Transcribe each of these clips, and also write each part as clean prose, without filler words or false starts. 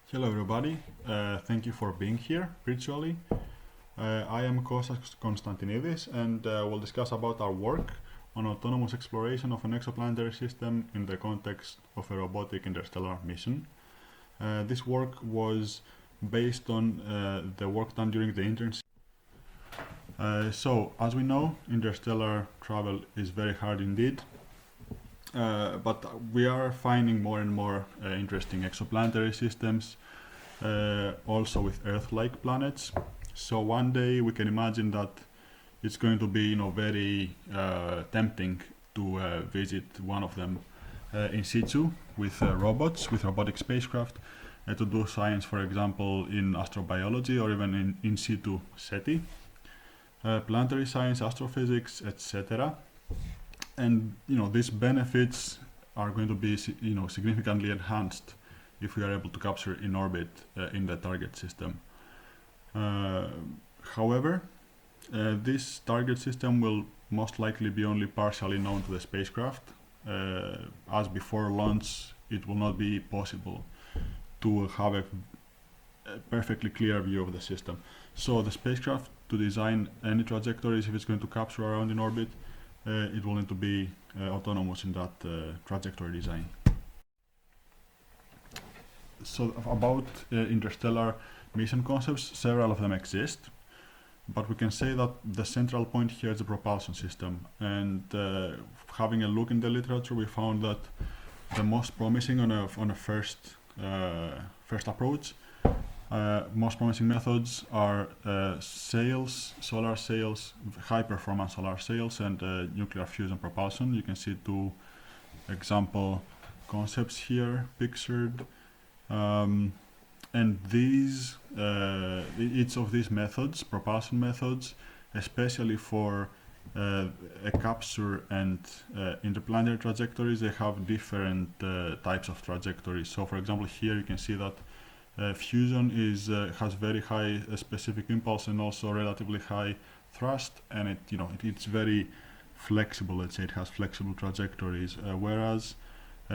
Hello everybody, thank you for being here virtually. I am Kostas Konstantinidis and we'll discuss about our work on autonomous exploration of an exoplanetary system in the context of a robotic interstellar mission. This work was based on the work done during the internship. So, as we know, interstellar travel is very hard indeed. But we are finding more and more interesting exoplanetary systems, also with Earth-like planets. So one day we can imagine that it's going to be, very tempting to visit one of them in situ with robots, with robotic spacecraft, to do science, for example, in astrobiology or even in situ SETI, planetary science, astrophysics, etc. And these benefits are going to be significantly enhanced if we are able to capture in orbit in the target system. However, this target system will most likely be only partially known to the spacecraft, as before launch it will not be possible to have a perfectly clear view of the system. So the spacecraft, to design any trajectories if it's going to capture around in orbit, it will need to be autonomous in that trajectory design. So about interstellar mission concepts, several of them exist, but we can say that the central point here is the propulsion system. And having a look in the literature, we found that the most promising on a first approach, most promising methods are sails, solar sails, high performance solar sails, and nuclear fusion propulsion. You can see two example concepts here pictured. And these, each of these methods, propulsion methods, especially for a capture and interplanetary trajectories, they have different types of trajectories. So, for example, here you can see that fusion has very high specific impulse and also relatively high thrust, and it's very flexible. Let's say it has flexible trajectories, whereas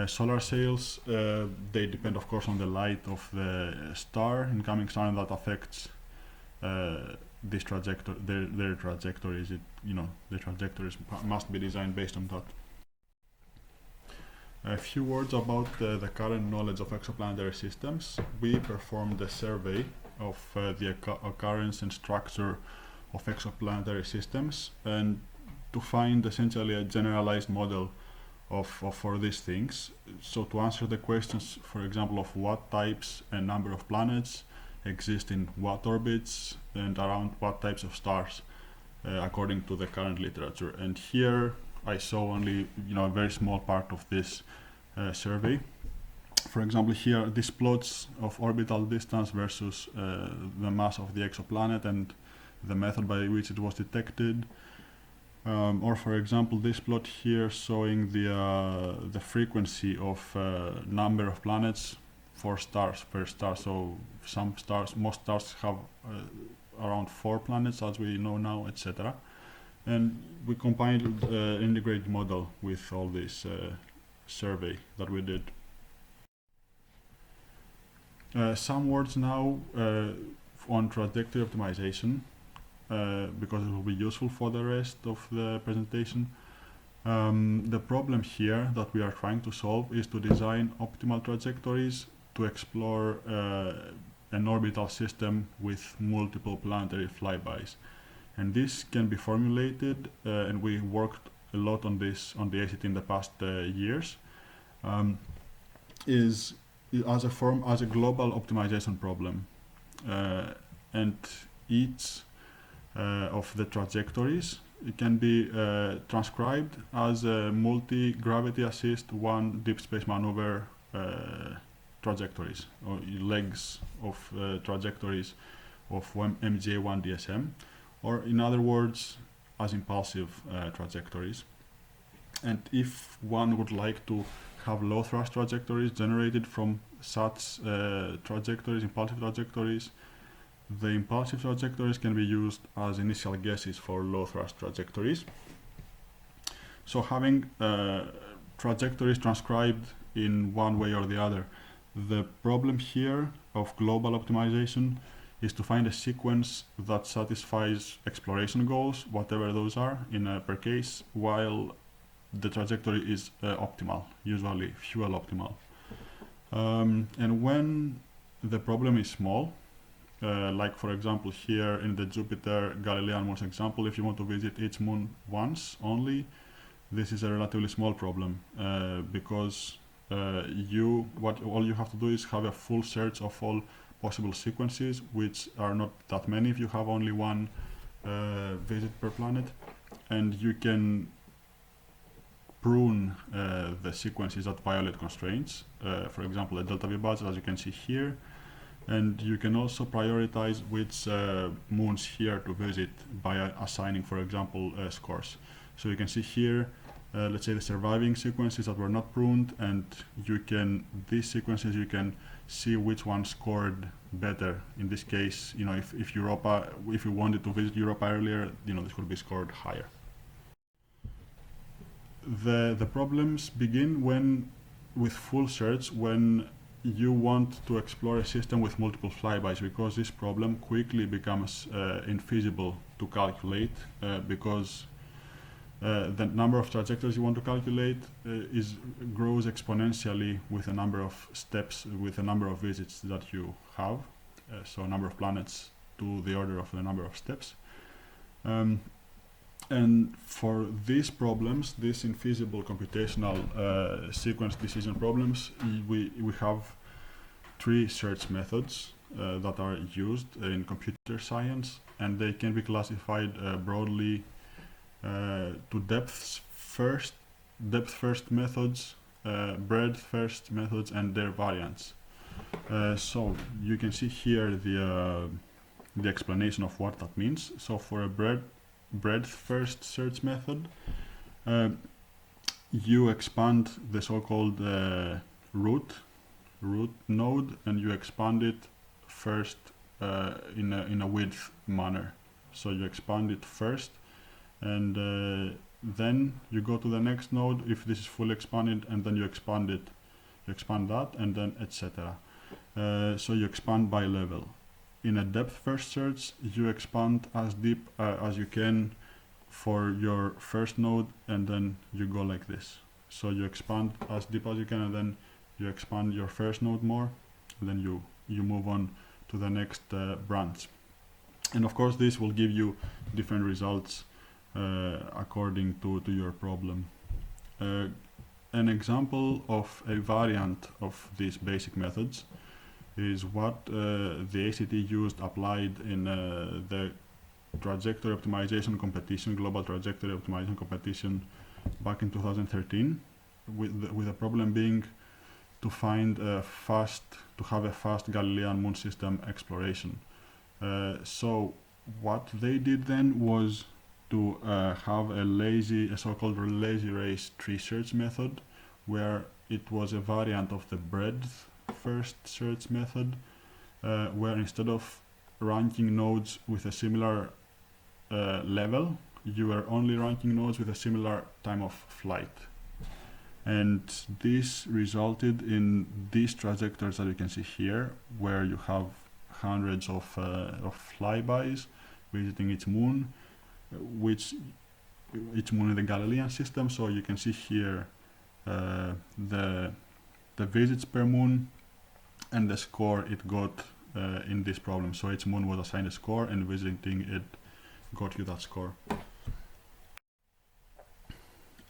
solar sails, they depend of course on the light of the incoming star, and that affects this trajectory, their trajectories. The trajectories must be designed based on that. A few words about the current knowledge of exoplanetary systems. We performed a survey of the occurrence and structure of exoplanetary systems, and to find essentially a generalized model for these things. So to answer the questions, for example, of what types and number of planets exist in what orbits and around what types of stars, according to the current literature. And here I saw only a very small part of this survey. For example, here these plots of orbital distance versus the mass of the exoplanet and the method by which it was detected. Or for example, this plot here showing the frequency of number of planets for stars per star. So most stars have around 4 planets, as we know now, etc. And we compiled an integrated model with all this survey that we did. Some words now on trajectory optimization, because it will be useful for the rest of the presentation. The problem here that we are trying to solve is to design optimal trajectories to explore an orbital system with multiple planetary flybys. And this can be formulated, and we worked a lot on this on the ACT in the past years, is as a global optimization problem, and each of the trajectories, it can be transcribed as a multi-gravity assist one deep space maneuver trajectories, or legs of trajectories of MJ1 DSM, or in other words, as impulsive trajectories. And if one would like to have low thrust trajectories generated from such trajectories, impulsive trajectories, the impulsive trajectories can be used as initial guesses for low thrust trajectories. So having trajectories transcribed in one way or the other The problem here of global optimization is to find a sequence that satisfies exploration goals, whatever those are in per case, while the trajectory is optimal, usually fuel optimal. And when the problem is small, like for example here in the Jupiter Galilean moons example, if you want to visit each moon once only, this is a relatively small problem because all you have to do is have a full search of all possible sequences, which are not that many if you have only one visit per planet, and you can prune the sequences that violate constraints, for example a delta V budget, as you can see here, and you can also prioritize which moons here to visit by assigning, for example, scores. So you can see here, let's say the surviving sequences that were not pruned, and these sequences you can see which one scored better. In this case, if you wanted to visit Europa earlier, this would be scored higher. The problems begin with full search, when you want to explore a system with multiple flybys, because this problem quickly becomes infeasible to calculate because the number of trajectories you want to calculate grows exponentially with the number of steps, with the number of visits that you have, so number of planets to the order of the number of steps. And for these problems, these infeasible computational sequence decision problems, we have three search methods that are used in computer science, and they can be classified broadly to depth first methods, breadth first methods, and their variants. So you can see here the explanation of what that means. So for a breadth first search method, you expand the so-called root node, and you expand it first in a width manner. So you expand it first, and then you go to the next node if this is fully expanded, and then you expand that, and then etc. So you expand by level. In a depth first search, you expand as deep as you can for your first node, and then you go like this. So you expand as deep as you can, and then you expand your first node more, and then you move on to the next branch. And of course this will give you different results according to your problem. An example of a variant of these basic methods is what the ACT used applied in the trajectory optimization competition, global trajectory optimization competition back in 2013, with the problem being to have a fast Galilean moon system exploration. So what they did then was to have a so-called lazy race tree search method, where it was a variant of the breadth first search method, where instead of ranking nodes with a similar level, you were only ranking nodes with a similar time of flight. And this resulted in these trajectories that you can see here, where you have hundreds of flybys visiting each moon, each moon in the Galilean system. So you can see here the visits per moon and the score it got in this problem. So each moon was assigned a score, and visiting it got you that score.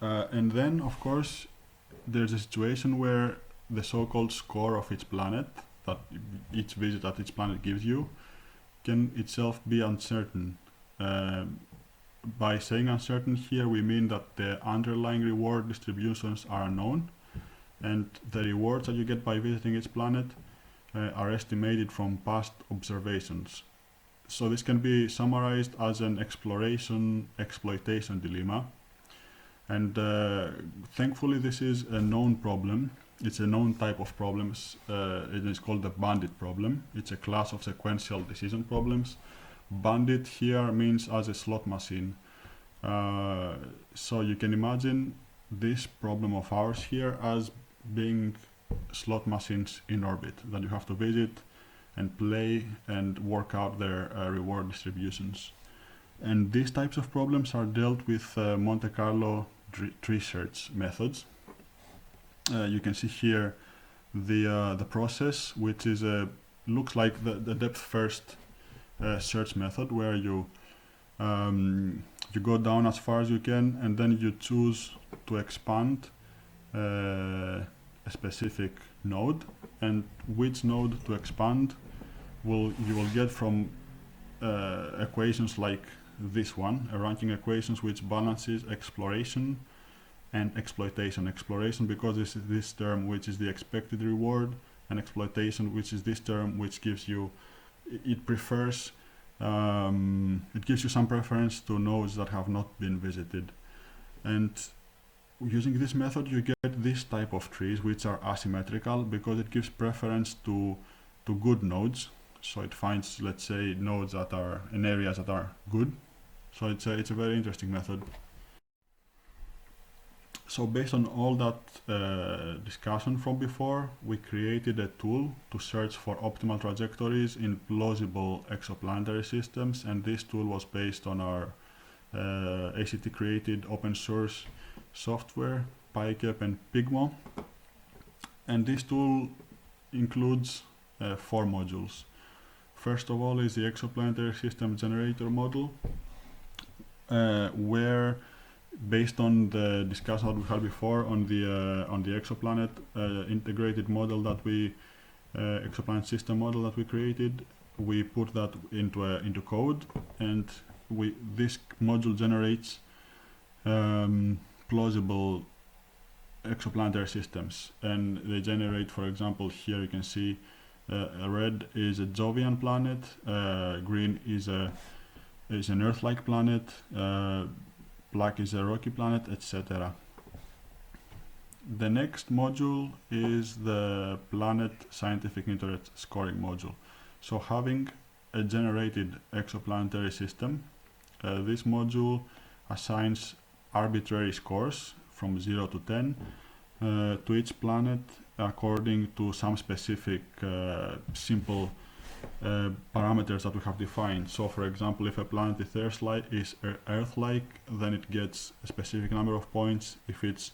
And then of course there's a situation where the so-called score of each planet, that each visit at each planet gives you, can itself be uncertain. By saying uncertain here, we mean that the underlying reward distributions are unknown, and the rewards that you get by visiting each planet are estimated from past observations. So this can be summarized as an exploitation dilemma, and thankfully this is a known problem. It's a known type of problems. It is called the bandit problem. It's a class of sequential decision problems. Bandit here means as a slot machine. So you can imagine this problem of ours here as being slot machines in orbit that you have to visit and play and work out their reward distributions. And these types of problems are dealt with Monte Carlo tree search methods. You can see here the process, which is looks like the depth first search method, where you go down as far as you can, and then you choose to expand a specific node, and which node to expand you will get from equations like this one, a ranking equations which balances exploration and exploitation. Exploration because this is this term which is the expected reward, and exploitation which is this term which gives you, it prefers, it gives you some preference to nodes that have not been visited. And using this method you get this type of trees which are asymmetrical because it gives preference to good nodes. So it finds, let's say, nodes that are in areas that are good. So it's a very interesting method. So based on all that discussion from before, we created a tool to search for optimal trajectories in plausible exoplanetary systems, and this tool was based on our ACT created open source software, PyCap and Pygmo. And this tool includes 4 modules. First of all is the exoplanetary system generator model, where based on the discussion that we had before on the exoplanet integrated model that we exoplanet system model that we created, we put that into code, and this module generates plausible exoplanetary systems, and they generate, for example, here you can see red is a Jovian planet, green is an Earth-like planet, black is a rocky planet, etc. The next module is the planet scientific interest scoring module. So having a generated exoplanetary system, this module assigns arbitrary scores from 0 to 10 to each planet according to some specific simple parameters that we have defined. So for example, if a planet is Earth-like, then it gets a specific number of points. If it's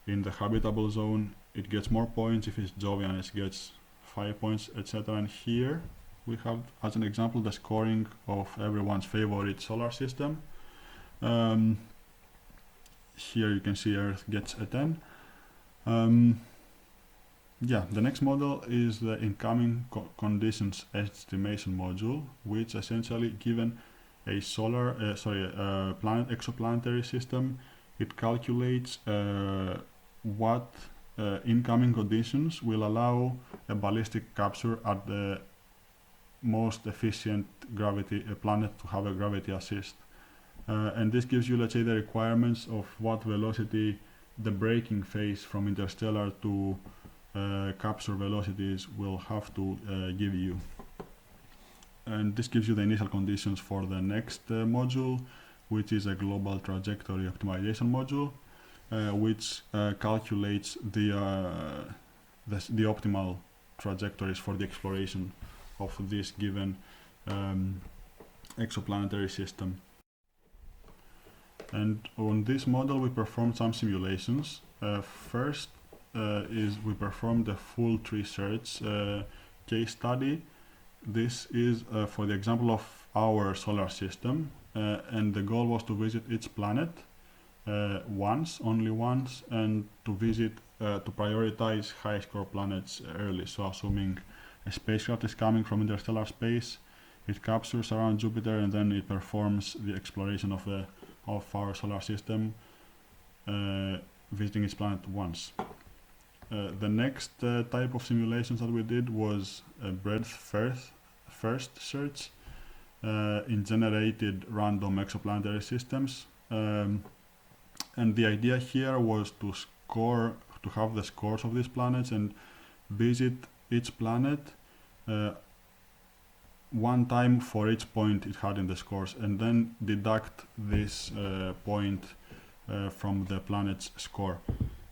in the habitable zone, it gets more points. If it's Jovian, it gets 5 points, etc. And here we have, as an example, the scoring of everyone's favorite solar system. Here you can see Earth gets a 10. The next model is the incoming conditions estimation module, which essentially, given a planet exoplanetary system, it calculates what incoming conditions will allow a ballistic capture at the most efficient gravity planet to have a gravity assist. And this gives you, let's say, the requirements of what velocity the braking phase from interstellar to capture velocities will have to give you. And this gives you the initial conditions for the next module, which is a global trajectory optimization module, which calculates the optimal trajectories for the exploration of this given exoplanetary system. And on this model we performed some simulations. First is we performed a full tree search case study. This is for the example of our solar system, and the goal was to visit each planet only once, and to prioritize high score planets early. So assuming a spacecraft is coming from interstellar space, it captures around Jupiter, and then it performs the exploration of our solar system, visiting each planet once. The next type of simulations that we did was a breadth first search in generated random exoplanetary systems, and the idea here was to have the scores of these planets and visit each planet one time for each point it had in the scores, and then deduct this point from the planet's score.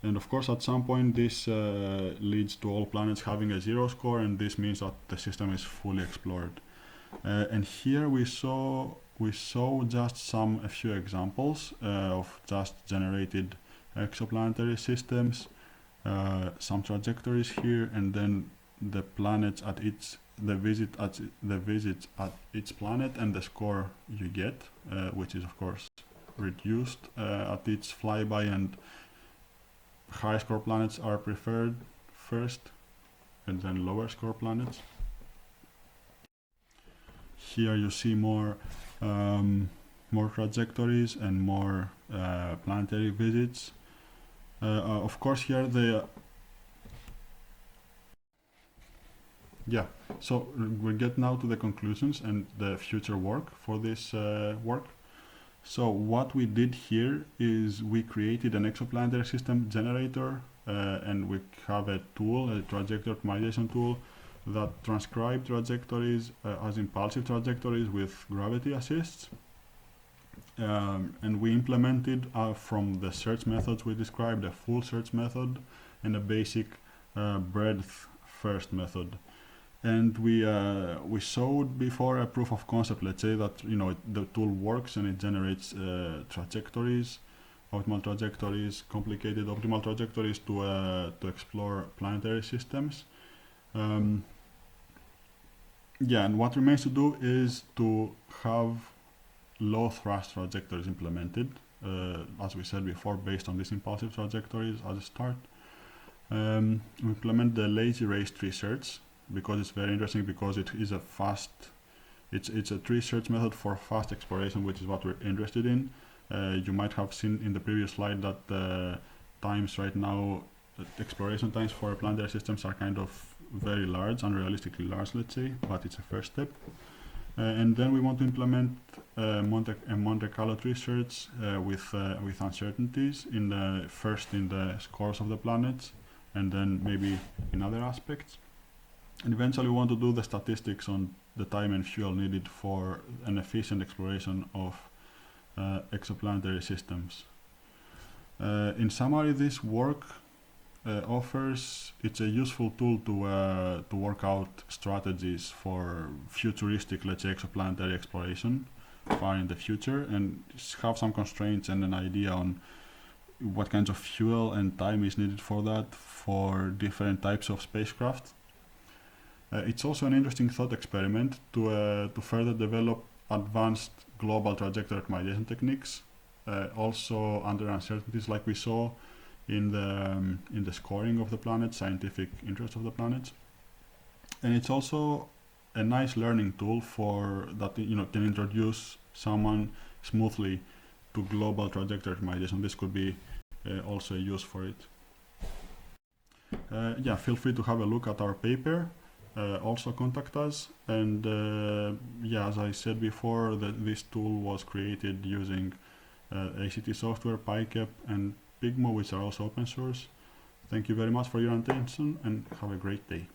And of course, at some point, this leads to all planets having a 0 score, and this means that the system is fully explored. And here we saw just a few examples of just generated exoplanetary systems, some trajectories here, and then the planets at the visits at each planet and the score you get, which is of course reduced at each flyby, and high score planets are preferred first, and then lower score planets. Here you see more trajectories and more planetary visits. Of course, here so we get now to the conclusions and the future work for this work. So what we did here is we created an exoplanetary system generator, and we have a tool, a trajectory optimization tool, that transcribe trajectories as impulsive trajectories with gravity assists. And we implemented from the search methods we described a full search method and a basic breadth first method. And we showed before a proof of concept, let's say, that the tool works and it generates trajectories, optimal trajectories, complicated optimal trajectories to explore planetary systems. And what remains to do is to have low thrust trajectories implemented, as we said before, based on these impulsive trajectories as a start. We implement the lazy race tree search because it's very interesting, because it is it's a tree search method for fast exploration, which is what we're interested in. You might have seen in the previous slide that the times right now, exploration times for planetary systems are kind of very large, unrealistically large, let's say, but it's a first step. And then we want to implement Monte Carlo tree search with uncertainties first in the scores of the planets, and then maybe in other aspects. And eventually we want to do the statistics on the time and fuel needed for an efficient exploration of exoplanetary systems. In summary, this work it's a useful tool to work out strategies for futuristic, let's say, exoplanetary exploration far in the future, and have some constraints and an idea on what kinds of fuel and time is needed for that for different types of spacecraft. It's also an interesting thought experiment to further develop advanced global trajectory optimization techniques, also under uncertainties like we saw in the scoring of the planets, scientific interest of the planets. And it's also a nice learning tool for that can introduce someone smoothly to global trajectory optimization. This could be also a use for it. Feel free to have a look at our paper. Also contact us, and as I said before, this tool was created using ACT software, PyCap, and Pigmo, which are also open source. Thank you very much for your attention, and have a great day.